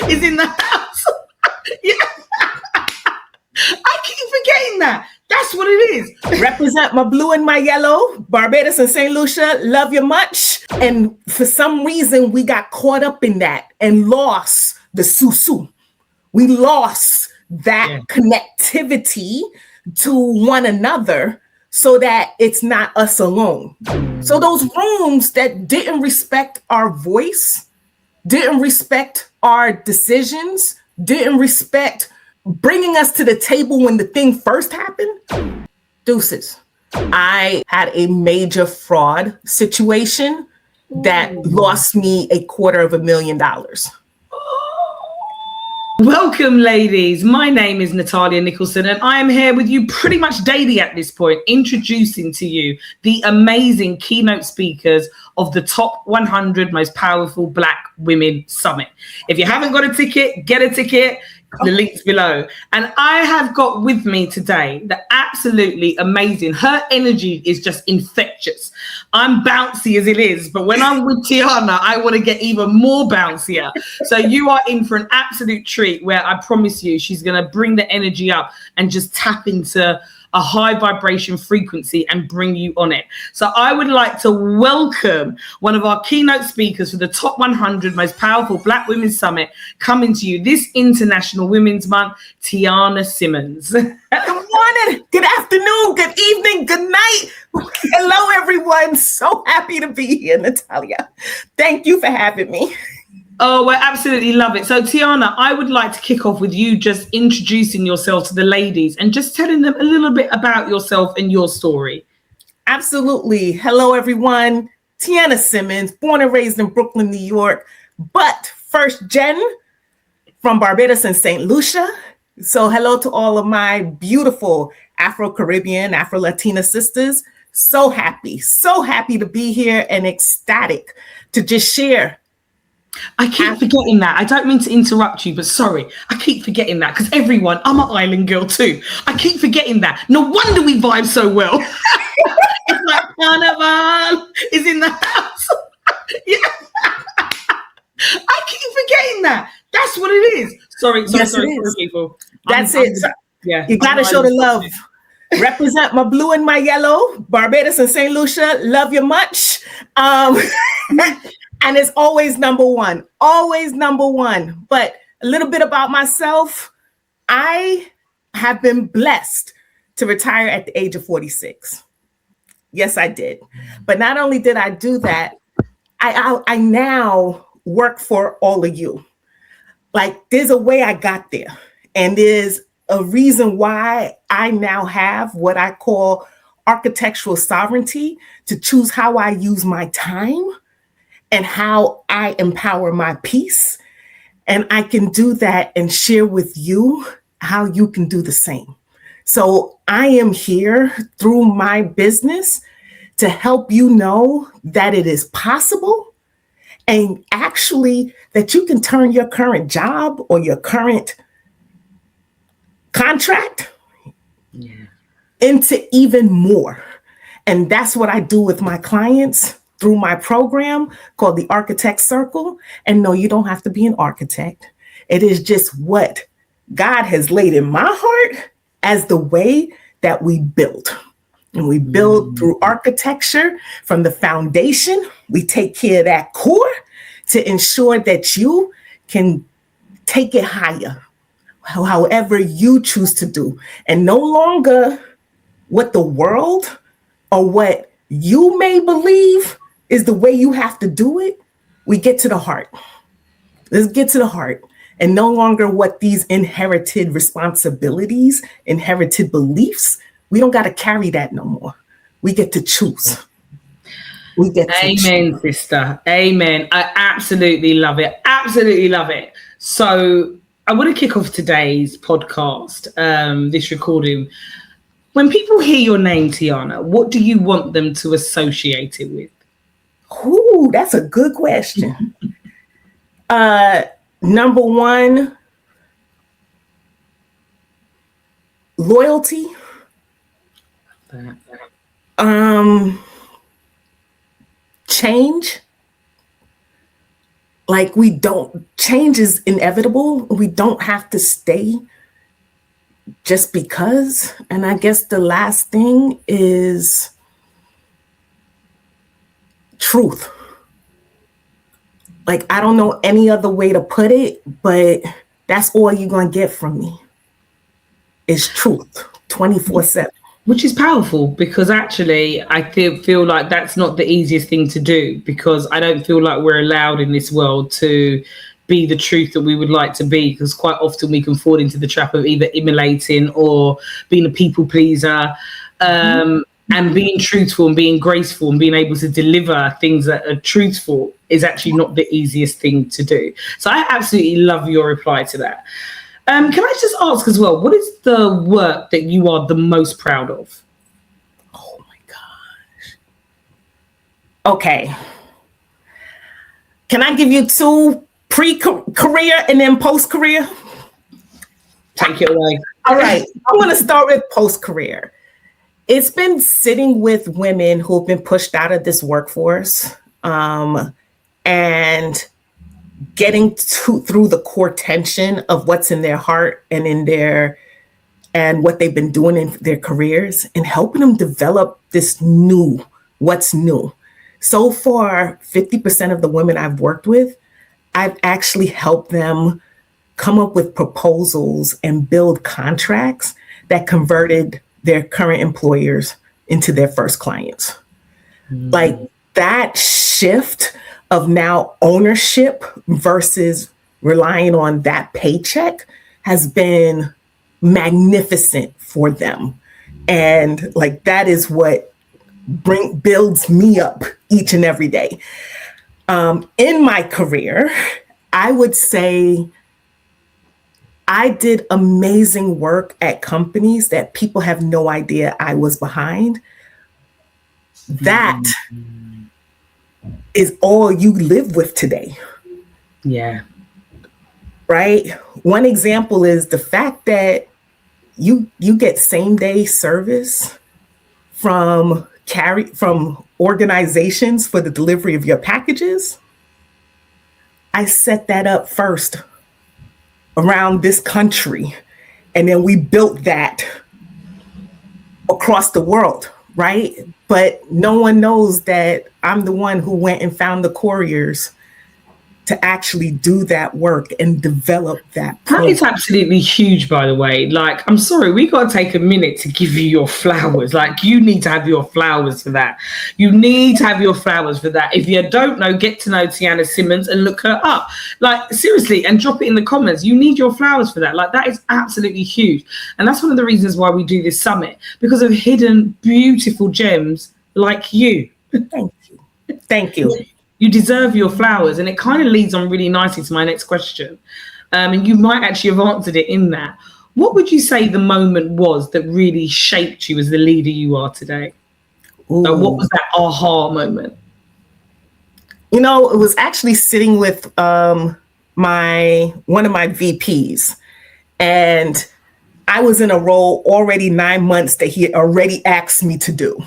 is in the house. Yeah. I keep forgetting that. That's what it is. Represent my blue and my yellow, Barbados and St. Lucia, love you much. And for some reason, we got caught up in that and lost the susu. We lost that connectivity to one another so that it's not us alone. So those rooms that didn't respect our voice, didn't respect our decisions, didn't respect bringing us to the table when the thing first happened, deuces. I had a major fraud situation that lost me $250,000. Welcome, ladies. My name is Natalia Nicholson, and I am here with you pretty much daily at this point, introducing to you the amazing keynote speakers of the top 100 most powerful Black women summit. If you haven't got a ticket, get a ticket. The link's below. And I have got with me today the absolutely amazing. Her energy is just infectious. I'm bouncy as it is, but when I'm with Tiana, I want to get even more bouncier. So you are in for an absolute treat where I promise you she's going to bring the energy up and just tap into a high vibration frequency and bring you on it. So I would like to welcome one of our keynote speakers for the top 100 most powerful Black Women Summit coming to you this International Women's Month, Tiana Symmonds. Good morning, good afternoon, good evening, good night. Hello, everyone. So happy to be here, Natalia. Thank you for having me. Oh, I absolutely love it. So, Tiana, I would like to kick off with you just introducing yourself to the ladies and just telling them a little bit about yourself and your story. Absolutely. Hello, everyone. Tiana Symmonds, born and raised in Brooklyn, New York, but first gen from Barbados and St. Lucia. So hello to all of my beautiful Afro-Caribbean, Afro-Latina sisters. So happy to be here and ecstatic to just share. I keep forgetting that. I don't mean to interrupt you, but sorry. I keep forgetting that because everyone, I'm an island girl too. I keep forgetting that. No wonder we vibe so well. It's like Carnival is in the house. Yeah. I keep forgetting that. That's what it is. Sorry, people. That's it. Yeah. You got to show the love. Represent my blue and my yellow, Barbados and St. Lucia, love you much. And it's always number one. But a little bit about myself. I have been blessed to retire at the age of 46. Yes, I did. But not only did I do that, I now work for all of you. Like, there's a way I got there. And there's a reason why I now have what I call architectural sovereignty to choose how I use my time and how I empower my peace. And I can do that and share with you how you can do the same. So I am here through my business to help you know that it is possible and actually that you can turn your current job or your current contract into even more. And that's what I do with my clients through my program called the Architect Circle. And no, you don't have to be an architect. It is just what God has laid in my heart as the way that we build. And we build through architecture from the foundation. We take care of that core to ensure that you can take it higher, however you choose to do. And no longer what the world or what you may believe is the way you have to do it. We get to the heart. Let's get to the heart. And no longer what these inherited responsibilities, inherited beliefs, we don't got to carry that no more. We get to choose. We get to Amen, choose. Sister. Amen. I absolutely love it. Absolutely love it. So I want to kick off today's podcast, this recording. When people hear your name, Tiana, what do you want them to associate it with? Ooh, that's a good question. Number one, loyalty. Change. like change is inevitable. We don't have to stay just because. And I guess the last thing is truth. Like, I don't know any other way to put it, but that's all you're going to get from me is truth 24/7. Which is powerful, because actually I feel like that's not the easiest thing to do, because I don't feel like we're allowed in this world to be the truth that we would like to be, because quite often we can fall into the trap of either emulating or being a people pleaser. And being truthful and being graceful and being able to deliver things that are truthful is actually not the easiest thing to do. So I absolutely love your reply to that. Can I just ask as well, what is the work that you are the most proud of? Oh my gosh. Okay. Can I give you 2 pre-career and then post-career? Take it away. All right. I'm going to start with post-career. It's been sitting with women who've been pushed out of this workforce, and getting through the core tension of what's in their heart and and what they've been doing in their careers, and helping them develop what's new. So far, 50% of the women I've worked with, I've actually helped them come up with proposals and build contracts that converted their current employers into their first clients. Mm-hmm. Like, that shift of now ownership versus relying on that paycheck has been magnificent for them. And like, that is what builds me up each and every day. In my career, I would say I did amazing work at companies that people have no idea I was behind. That is all you live with today. Yeah. Right? One example is the fact that you get same day service from organizations for the delivery of your packages. I set that up first around this country, and then we built that across the world, right? But no one knows that I'm the one who went and found the couriers to actually do that work and develop that program. That is absolutely huge, by the way. Like, I'm sorry, we got to take a minute to give you your flowers. Like, you need to have your flowers for that. You need to have your flowers for that. If you don't know, get to know Tiana Symmonds and look her up. Like, seriously, and drop it in the comments. You need your flowers for that. Like, that is absolutely huge. And that's one of the reasons why we do this summit, because of hidden, beautiful gems like you. Thank you. Thank you. You deserve your flowers. And it kind of leads on really nicely to my next question. And you might actually have answered it in that. What would you say the moment was that really shaped you as the leader you are today? What was that aha moment? You know, it was actually sitting with one of my VPs. And I was in a role already 9 months that he had already asked me to do.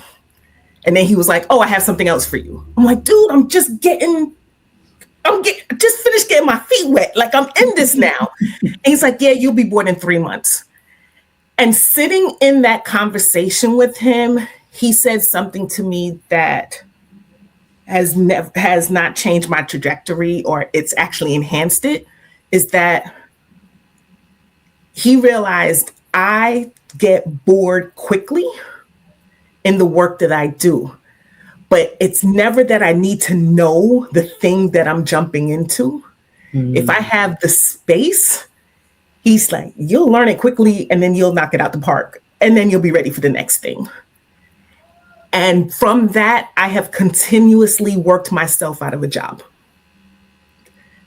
And then he was like, "Oh, I have something else for you." I'm like, "Dude, I'm just finished getting my feet wet. Like, I'm in this now." And he's like, "Yeah, you'll be bored in 3 months." And sitting in that conversation with him, he said something to me that has not changed my trajectory, or it's actually enhanced it, is that he realized I get bored quickly in the work that I do, but it's never that I need to know the thing that I'm jumping into. Mm. If I have the space, he's like, "You'll learn it quickly and then you'll knock it out the park and then you'll be ready for the next thing." And from that, I have continuously worked myself out of a job.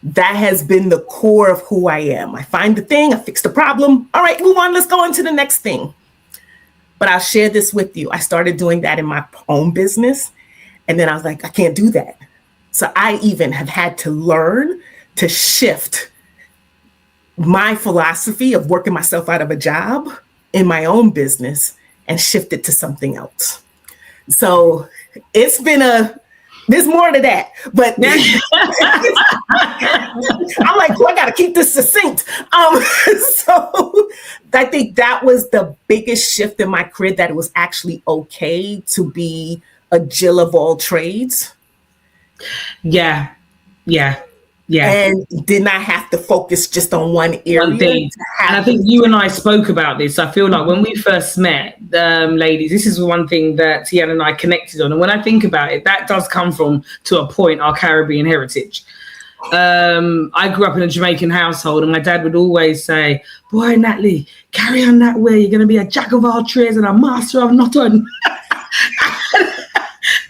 That has been the core of who I am. I find the thing, I fix the problem. All right, move on, let's go on to the next thing. But I'll share this with you. I started doing that in my own business. And then I was like, I can't do that. So I even have had to learn to shift my philosophy of working myself out of a job in my own business and shift it to something else. So it's been a There's more to that, but I'm like, oh, I got to keep this succinct. So I think that was the biggest shift in my career, that it was actually okay to be a Jill of all trades. Yeah. And did not have to focus just on one area. And I think you and I spoke about this. I feel like when we first met, ladies, this is one thing that Tiana and I connected on. And when I think about it, that does come from, to a point, our Caribbean heritage. I grew up in a Jamaican household, and my dad would always say, boy, Natalie, carry on that way. You're going to be a jack of all trades and a master of nothing.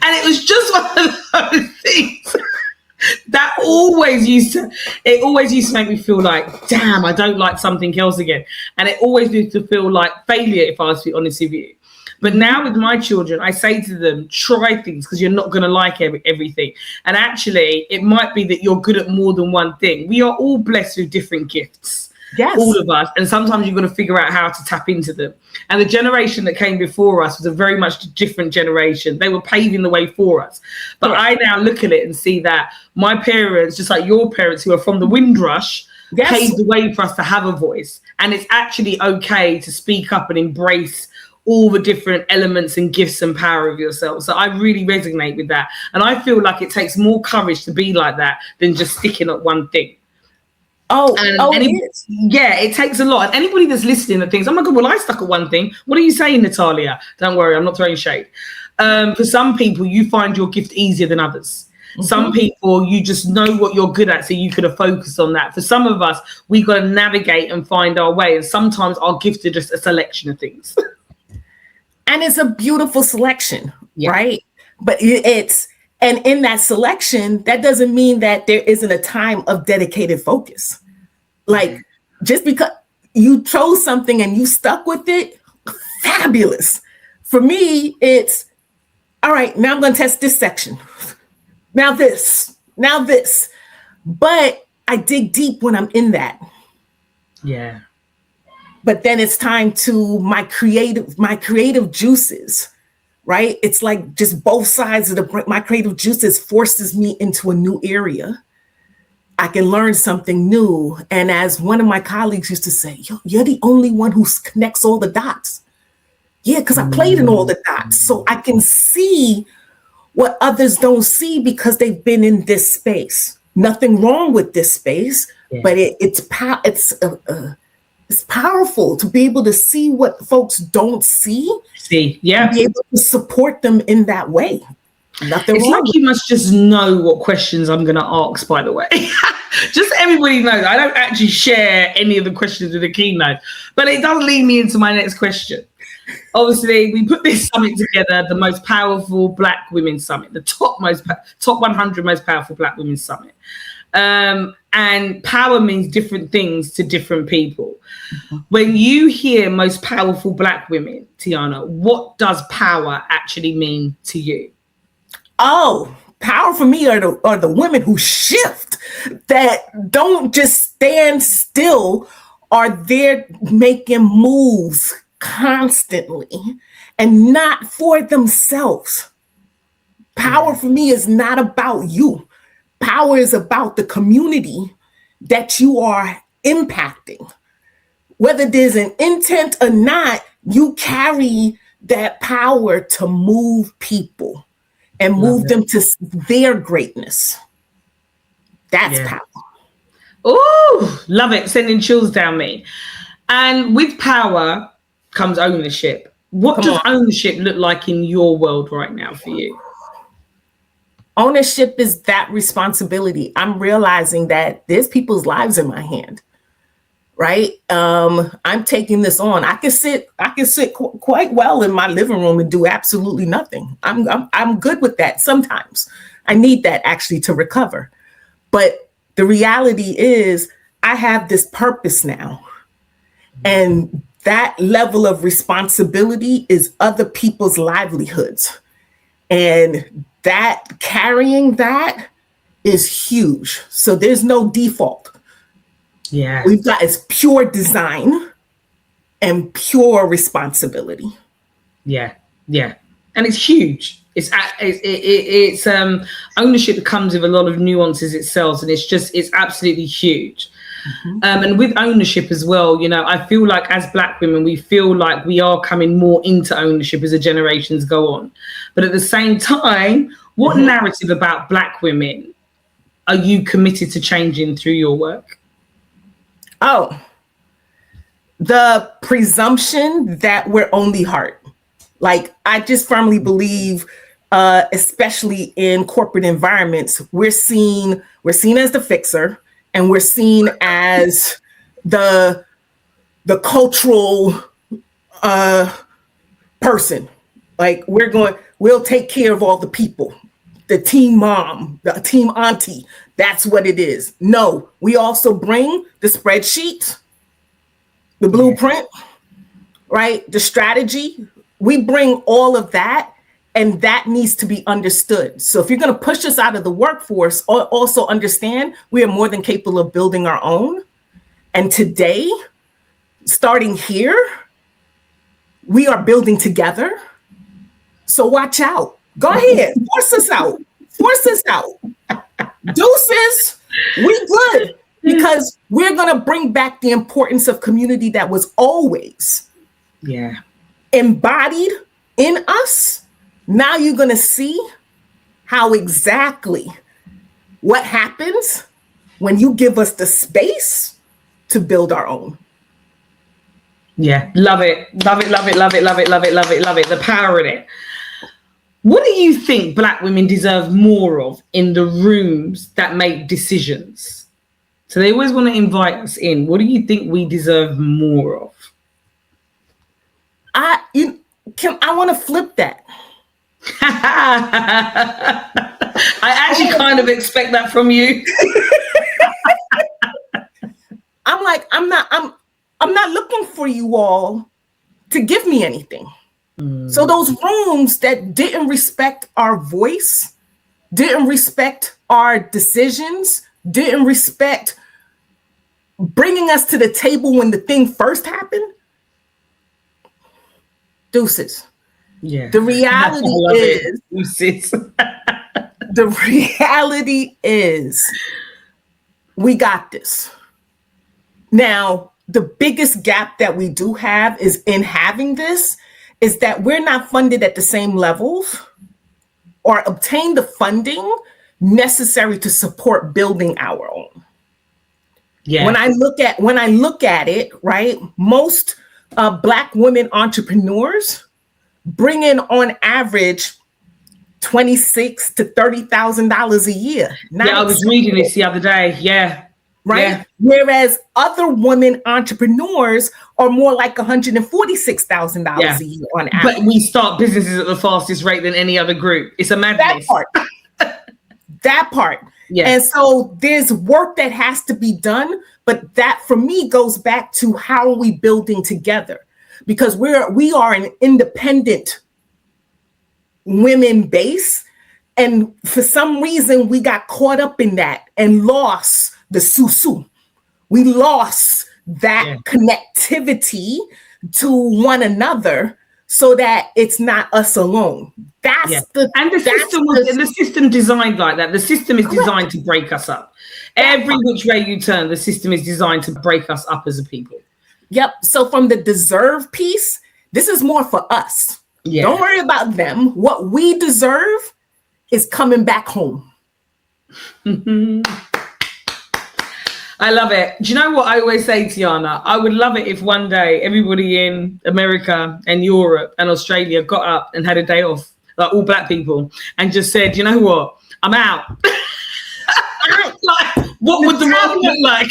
And it was just one of those things that always used to make me feel like, damn, I don't like something else again. And it always used to feel like failure, if I was to be honest with you. But now with my children, I say to them, try things, because you're not going to like everything. And actually, it might be that you're good at more than one thing. We are all blessed with different gifts. Yes. All of us. And sometimes you've got to figure out how to tap into them. And the generation that came before us was a very much different generation. They were paving the way for us. But I now look at it and see that my parents, just like your parents who are from the Windrush, paved the way for us to have a voice. And it's actually okay to speak up and embrace all the different elements and gifts and power of yourself. So I really resonate with that. And I feel like it takes more courage to be like that than just sticking at one thing. It takes a lot. And anybody that's listening that thinks, oh my God, well, I stuck at one thing. What are you saying, Natalia? Don't worry, I'm not throwing shade. For some people, you find your gift easier than others. Mm-hmm. Some people, you just know what you're good at, so you could have focused on that. For some of us, we got to navigate and find our way. And sometimes our gifts are just a selection of things. And it's a beautiful selection, right? But and in that selection, that doesn't mean that there isn't a time of dedicated focus. Like, just because you chose something and you stuck with it, fabulous. For me, it's, all right, now I'm going to test this section. Now this. But I dig deep when I'm in that. Yeah. But then it's time to my creative juices, right? It's like just both sides of my creative juices forces me into a new area. I can learn something new. And as one of my colleagues used to say, you're the only one who connects all the dots. Yeah, because I played in all the dots. So I can see what others don't see because they've been in this space. Nothing wrong with this space, but it's powerful to be able to see what folks don't see. And be able to support them in that way. Nothing it's wrong. Like you must just know what questions I'm going to ask, by the way. Just so everybody knows, I don't actually share any of the questions with the keynote, but it does lead me into my next question. Obviously, we put this summit together, the most powerful Black women summit, the top 100 most powerful Black women summit. And power means different things to different people. Mm-hmm. When you hear most powerful Black women, Tiana, what does power actually mean to you? Oh, power for me are the women who shift, that don't just stand still, are there making moves constantly and not for themselves. Power for me is not about you. Power is about the community that you are impacting. Whether there's an intent or not, you carry that power to move people and move them to their greatness. That's power. Oh, love it. Sending chills down me. And with power comes ownership. What does ownership look like in your world right now for you? Ownership is that responsibility. I'm realizing that there's people's lives in my hand, right? I'm taking this on. I can sit quite well in my living room and do absolutely nothing. I'm good with that. Sometimes I need that actually to recover. But the reality is I have this purpose now, and that level of responsibility is other people's livelihoods. And that carrying that is huge. So there's no default. Yeah. We've got it's pure design and pure responsibility. Yeah. Yeah. And it's huge. It's ownership that comes with a lot of nuances itself, and it's absolutely huge. And with ownership as well, you know, I feel like as Black women, we feel like we are coming more into ownership as the generations go on. But at the same time, what narrative about Black women are you committed to changing through your work? Oh, the presumption that we're only heart. Like, I just firmly believe, especially in corporate environments, we're seen as the fixer, and we're seen as the cultural person. Like, we'll take care of all the people, the team mom, the team auntie. That's what it is. No, we also bring the spreadsheet, the blueprint, right? The strategy. We bring all of that, and that needs to be understood. So if you're going to push us out of the workforce, also understand we are more than capable of building our own. And today, starting here, we are building together. So watch out. Go ahead. Force us out. Force us out. Deuces, we good. Because we're going to bring back the importance of community that was always embodied in us. Now you're going to see how exactly what happens when you give us the space to build our own. Yeah, love it. Love it, love it, love it, love it, love it, love it, love it. The power in it. What do you think Black women deserve more of in the rooms that make decisions? So they always want to invite us in. What do you think we deserve more of? I want to flip that. I actually kind of expect that from you. I'm not looking for you all to give me anything. So those rooms that didn't respect our voice, didn't respect our decisions, didn't respect bringing us to the table when the thing first happened, deuces. Yeah. The reality is, the reality is, we got this. Now, the biggest gap that we do have is in having this is that we're not funded at the same levels or obtain the funding necessary to support building our own. Yeah. When I look at it, right, most Black women entrepreneurs bring in on average $26,000 to $30,000 a year. I was reading this the other day. Yeah. Right. Yeah. Whereas other women entrepreneurs are more like $146,000 a year on average. But we start businesses at the fastest rate than any other group. It's a madness. That part. Yeah. And so there's work that has to be done. But that for me goes back to how are we building together? Because we are an independent women base. And for some reason, we got caught up in that and lost the susu. We lost that connectivity to one another so that it's not us alone. The system designed like that. The system is designed to break us up. Every which way you turn, the system is designed to break us up as a people. Yep. So from the deserve piece, this is more for us. Yeah. Don't worry about them. What we deserve is coming back home. I love it. Do you know what I always say, Tiana? I would love it if one day everybody in America and Europe and Australia got up and had a day off, like all Black people, and just said, you know what? I'm out. Like, what would the world look like?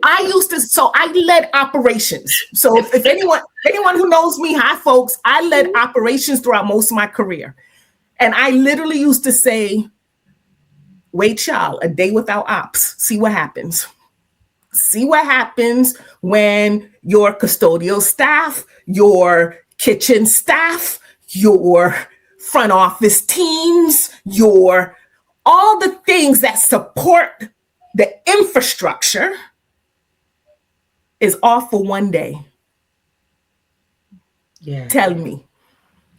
I led operations. So if anyone who knows me, hi folks, I led operations throughout most of my career. And I literally used to say, wait, child, a day without ops. See what happens. See what happens when your custodial staff, your kitchen staff, your front office teams, all the things that support the infrastructure is off for one day. Yeah. Tell me.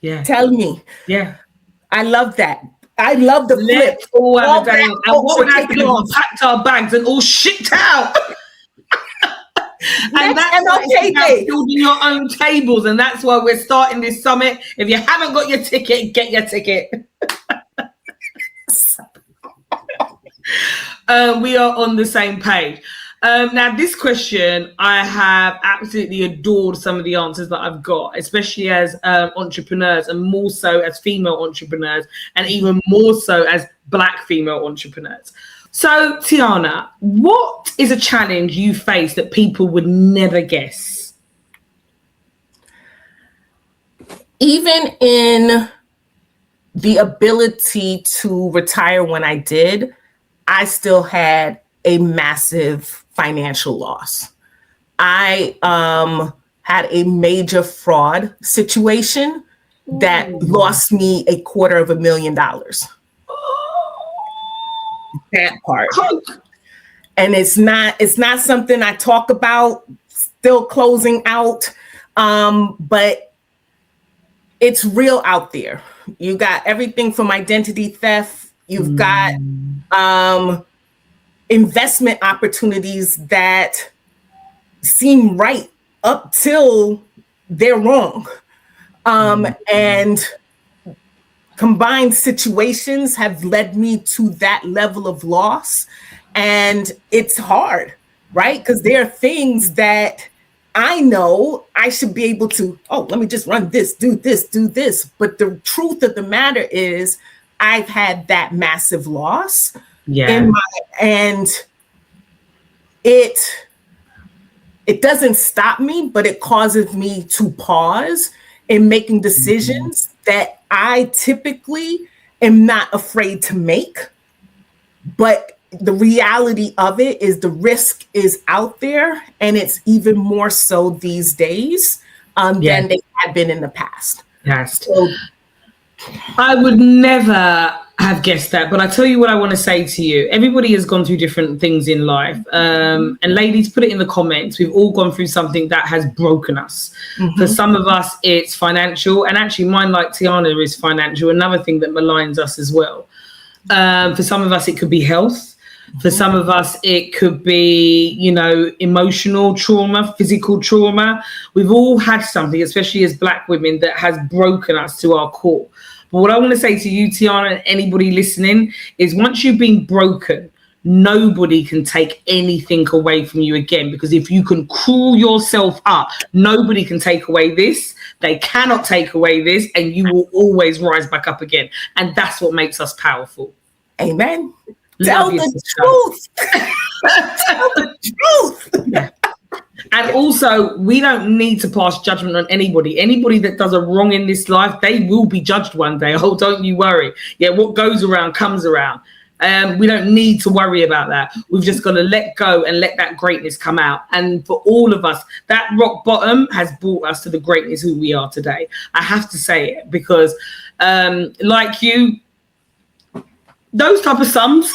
Yeah. Tell me. Yeah. I love that. I love the flip. All have a day. And what would happen if we packed our bags and all shipped out? And that's why it's about building your own tables. And that's why we're starting this summit. If you haven't got your ticket, get your ticket. We are on the same page. Now, this question, I have absolutely adored some of the answers that I've got, especially as entrepreneurs, and more so as female entrepreneurs, and even more so as Black female entrepreneurs. So, Tiana, what is a challenge you face that people would never guess? Even in the ability to retire when I did, I still had a massive financial loss. I had a major fraud situation that lost me $250,000. That part. And it's not something I talk about, still closing out, but it's real out there. You got everything from identity theft. You've got investment opportunities that seem right up till they're wrong. And combined situations have led me to that level of loss. And it's hard, right? Because there are things that I know I should be able to, let me just run this, do this, do this. But the truth of the matter is I've had that massive loss. Yeah. And it doesn't stop me, but it causes me to pause in making decisions that I typically am not afraid to make. But the reality of it is the risk is out there, and it's even more so these days than they have been in the past. Yes. So, I would never have guessed that, but I tell you what I want to say to you. Everybody has gone through different things in life. And ladies, put it in the comments. We've all gone through something that has broken us. For some of us, it's financial. And actually mine, like Tiana, is financial. Another thing that maligns us as well. For some of us, it could be health. For some of us, it could be, emotional trauma, physical trauma. We've all had something, especially as Black women, that has broken us to our core. But what I want to say to you, Tiana, and anybody listening, is once you've been broken, nobody can take anything away from you again. Because if you can crawl yourself up, nobody can take away this. They cannot take away this, and you will always rise back up again. And that's what makes us powerful. Amen. Tell the truth. Tell the truth. Yeah. And also, we don't need to pass judgment on anybody. Anybody that does a wrong in this life, they will be judged one day. Oh, don't you worry. Yeah, what goes around comes around. We don't need to worry about that. We've just got to let go and let that greatness come out. And for all of us, that rock bottom has brought us to the greatness who we are today. I have to say it because, like you, those type of sums.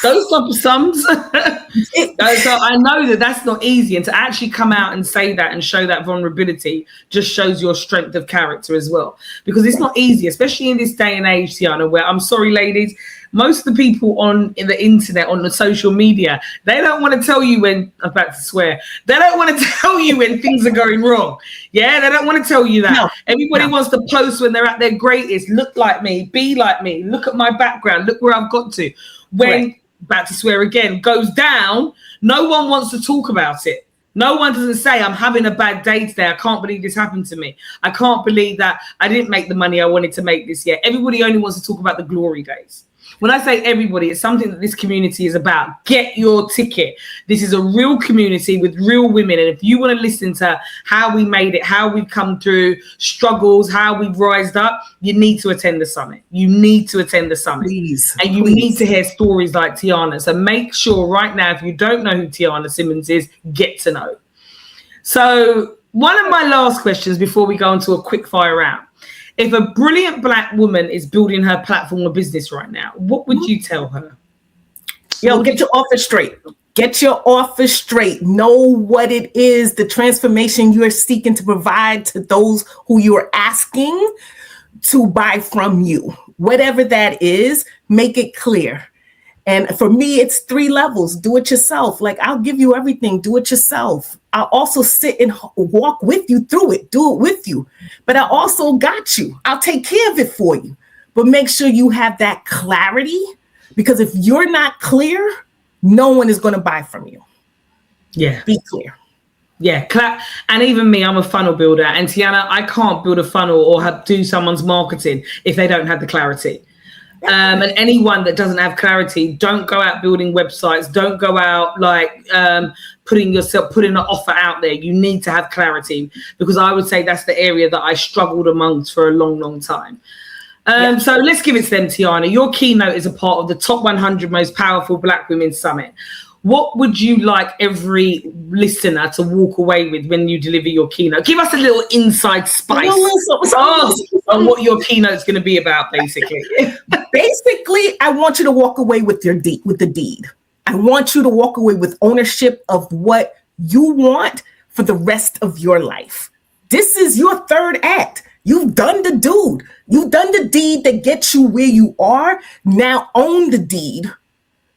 Those type of sums. So I know that that's not easy, and to actually come out and say that and show that vulnerability just shows your strength of character as well, because it's not easy, especially in this day and age, Tiana, where, I'm sorry ladies, most of the people on the internet, on the social media, they don't want to tell you when, I'm about to swear, they don't want to tell you when things are going wrong. Yeah, they don't want to tell you that. No, everybody wants to post when they're at their greatest. Look like me, be like me, look at my background, look where I've got to. When, about to swear again, goes down, no one wants to talk about it. No one doesn't say, I'm having a bad day today. I can't believe this happened to me. I can't believe that I didn't make the money I wanted to make this year. Everybody only wants to talk about the glory days. When I say everybody, it's something that this community is about. Get your ticket. This is a real community with real women. And if you want to listen to how we made it, how we've come through struggles, how we've rised up, you need to attend the summit. You need to attend the summit. Please. And you need to hear stories like Tiana. So make sure right now, if you don't know who Tiana Symmonds is, get to know. So one of my last questions before we go into a quick fire round. If a brilliant Black woman is building her platform or business right now, what would you tell her? Yo, get your office straight. Get your offer straight. Know what it is, the transformation you're seeking to provide to those who you're asking to buy from you. Whatever that is, make it clear. And for me, it's 3 levels. Do it yourself. Like, I'll give you everything. Do it yourself. I'll also sit and walk with you through it. Do it with you. But I also got you. I'll take care of it for you. But make sure you have that clarity, because if you're not clear, no one is going to buy from you. Yeah. Be clear. Yeah. And even me, I'm a funnel builder. And Tiana, I can't build a funnel or do someone's marketing if they don't have the clarity. And anyone that doesn't have clarity, don't go out building websites. Don't go out putting an offer out there. You need to have clarity, because I would say that's the area that I struggled amongst for a long, long time. So let's give it to them, Tiana. Your keynote is a part of the top 100 most powerful Black women summit. What would you like every listener to walk away with when you deliver your keynote? Give us a little inside spice on what your keynote is going to be about, basically. Basically, I want you to walk away with the deed. I want you to walk away with ownership of what you want for the rest of your life. This is your 3rd act. You've done the dude. You've done the deed that gets you where you are. Now own the deed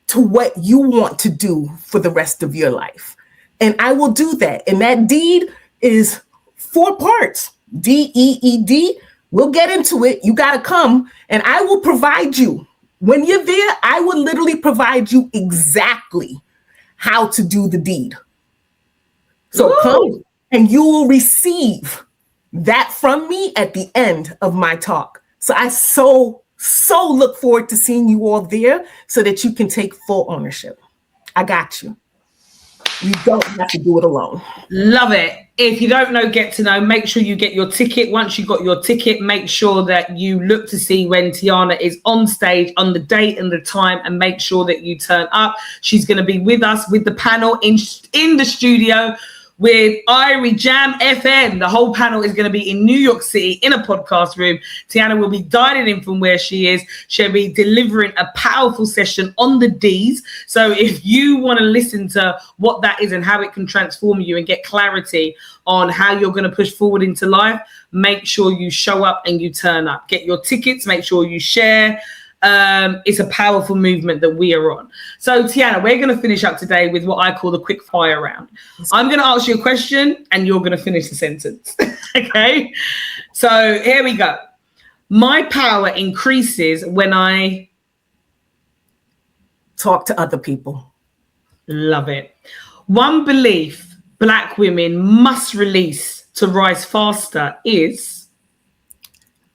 to what you want to do for the rest of your life. And I will do that. And that deed is 4 parts. DEED. We'll get into it. You got to come, and I will provide you. When you're there, I will literally provide you exactly how to do the deed. So come, and you will receive that from me at the end of my talk. So I so look forward to seeing you all there so that you can take full ownership. I got you. You don't have to do it alone. Love it. If you don't know, get to know, make sure you get your ticket. Once you've got your ticket, make sure that you look to see when Tiana is on stage, on the date and the time, and make sure that you turn up. She's going to be with us with the panel in the studio with Irie Jam FM. The whole panel is going to be in New York City in a podcast room. Tiana will be dialing in from where she is. She'll be delivering a powerful session on the D's. So if you want to listen to what that is and how it can transform you and get clarity on how you're going to push forward into life, make sure you show up and you turn up. Get your tickets, make sure you share. It's a powerful movement that we are on. So Tiana, we're going to finish up today with what I call the quick fire round. I'm going to ask you a question and you're going to finish the sentence. Okay, so here we go. My power increases when I talk to other people. Love it. One belief Black women must release to rise faster is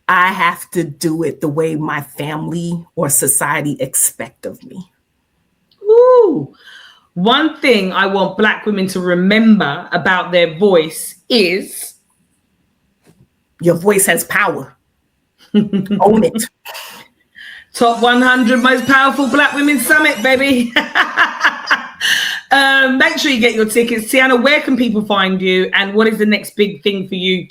I have to do it the way my family or society expect of me. Ooh. One thing I want Black women to remember about their voice is your voice has power. Own it. Top 100 most powerful Black women summit, baby. Make sure you get your tickets. Tiana, where can people find you, and what is the next big thing for you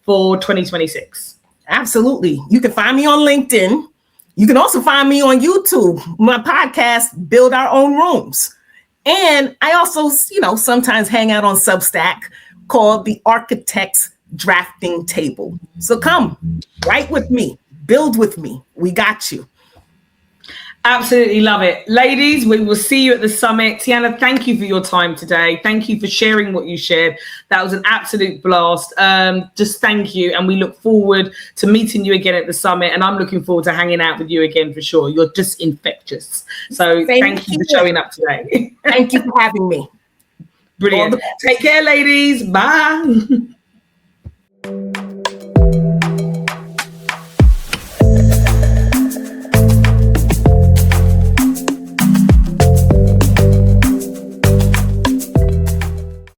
for 2026? Absolutely. You can find me on LinkedIn. You can also find me on YouTube. My podcast, Build Our Own Rooms. And I also, sometimes hang out on Substack called The Architect's Drafting Table. So come, write with me, build with me. We got you. Absolutely love it. Ladies, we will see you at the summit. Tiana, thank you for your time today. Thank you for sharing what you shared. That was an absolute blast. Just thank you. And we look forward to meeting you again at the summit. And I'm looking forward to hanging out with you again for sure. You're just infectious. So thank you for showing up today. Thank you for having me. Brilliant. Take care, ladies. Bye.